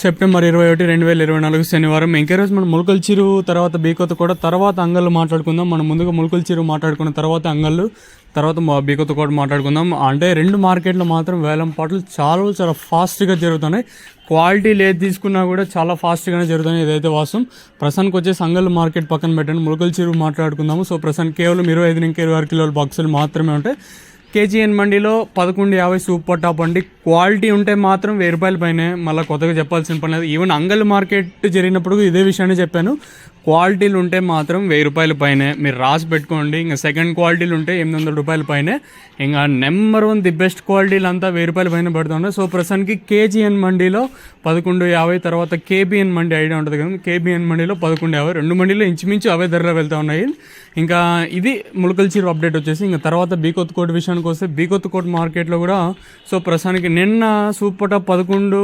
September 21, 2024 శనివారం. ఇంకే రోజు మనం ములకల చిరు తర్వాత బీకొత్త కూడా తర్వాత అంగళ్ళు మాట్లాడుకుందాం. మనం ముందుగా ములకల చిరు మాట్లాడుకున్న తర్వాత అంగళ్ళు తర్వాత బీకొత్త కూడా మాట్లాడుకుందాం. అంటే రెండు మార్కెట్లో మాత్రం వేలం పాటలు చాలా ఫాస్ట్గా జరుగుతున్నాయి. క్వాలిటీ లేదు తీసుకున్నా కూడా చాలా ఫాస్ట్గానే జరుగుతున్నాయి. ఇదైతే వాస్తవం. ప్రస్తుతానికి వచ్చేసి అంగళ్ళు మార్కెట్ పక్కన పెట్టండి, ములకల చిరు మాట్లాడుకుందాము. సో ప్రస్తుతానికి కేవలం 25 నుంచి 26 కిలోల బాక్సులు మాత్రమే ఉంటాయి. కేజీఎన్ మండీలో 11.50 సూపర్ టాప్ అండి. క్వాలిటీ ఉంటే మాత్రం 1000 రూపాయల పైనే. మళ్ళీ కొత్తగా చెప్పాల్సిన పని లేదు. ఈవెన్ అంగల్ మార్కెట్ జరిగినప్పుడు ఇదే విషయాన్ని చెప్పాను. క్వాలిటీలు ఉంటే మాత్రం 1000 రూపాయల పైనే మీరు రాసి పెట్టుకోండి. ఇంకా సెకండ్ క్వాలిటీలు ఉంటే 800 రూపాయల పైనే. ఇంకా నెంబర్ 1 ది బెస్ట్ క్వాలిటీలు అంతా 1000 రూపాయల పైన పడుతున్నాయి. సో ప్రస్తుతానికి కేజీఎన్ మండీలో 11.50, తర్వాత కేబిఎన్ మండీ ఐడియా ఉంటుంది కదా, కేబిఎన్ మండీలో 11.50. రెండు మండీలో ఇంచుమించు అవే ధరలో వెళ్తూ ఉన్నాయి. ఇంకా ఇది ములకల చీర అప్డేట్ వచ్చేసి. ఇంకా తర్వాత బీకొత్త కోట విషయానికి వస్తే బీకొత్త కోట మార్కెట్లో కూడా సో ప్రస్తుతానికి నిన్న సూపర్ టాప్ 11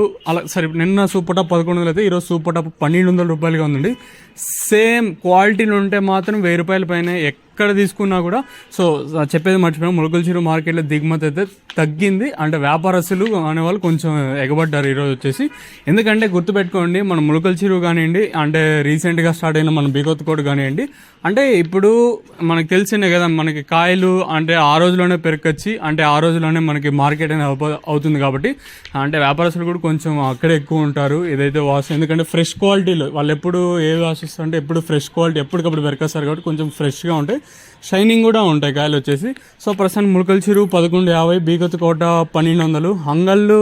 నిన్న సూపర్ టాప్ 1100 అయితే ఈరోజు సూపర్ టాప్ 1200 రూపాయలుగా ఉందండి. సేమ్ క్వాలిటీలు ఉంటే మాత్రం 1000 రూపాయల పైన ఎక్కడ తీసుకున్నా కూడా. సో చెప్పేది మర్చిపోయాం, ములకల చీర మార్కెట్లో దిగుమతి అయితే తగ్గింది. అంటే వ్యాపారస్తులు అనేవాళ్ళు కొంచెం ఎగబడ్డారు ఈరోజు వచ్చేసి. ఎందుకంటే గుర్తుపెట్టుకోండి, మన ములకల చీర కానివ్వండి, అంటే రీసెంట్గా స్టార్ట్ అయిన మన బీకొత్త కోట కానివ్వండి, అంటే ఇప్పుడు మనకు తెలిసిందే కదా, మనకి కాయలు అంటే ఆ రోజులోనే పెరగచ్చి, అంటే ఆ రోజులోనే మనకి మార్కెట్ అనేది అవుతుంది. కాబట్టి అంటే వ్యాపారస్తులు కూడా కొంచెం అక్కడే ఎక్కువ ఉంటారు. ఇదైతే వాస్తవం. ఎందుకంటే ఫ్రెష్ క్వాలిటీలో వాళ్ళు ఎప్పుడు ఏవి ఆశిస్తారంటే ఎప్పుడు ఫ్రెష్ క్వాలిటీ ఎప్పటికప్పుడు పెరగస్తారు కాబట్టి కొంచెం ఫ్రెష్గా ఉంటాయి, షైనింగ్ కూడా ఉంటాయి కాయలు వచ్చేసి. సో ప్రస్తుతం ములకల చిరు 11.50, బీకొత్త కోట 1200. అంగళ్ళు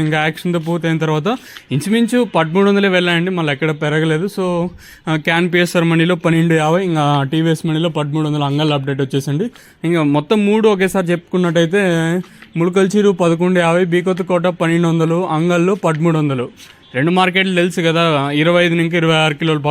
ఇంకా యాక్షన్తో పూర్తయిన తర్వాత ఇంచుమించు 1300 వెళ్ళాయండి, మళ్ళీ ఎక్కడ పెరగలేదు. సో క్యాన్ పిఎస్ఆర్ మనీలో 12.50, ఇంకా టీవీఎస్ మనీలో 1300 అంగళ్ళు అప్డేట్ వచ్చేసండి. ఇంకా మొత్తం 3 ఒకేసారి చెప్పుకున్నట్టయితే ములకల చిరు 11.50, బీకొత్త కోట 1200, అంగళ్ళు 1300. రెండు మార్కెట్లు తెలుసు కదా, 25 నుంచి 26 కిలోలు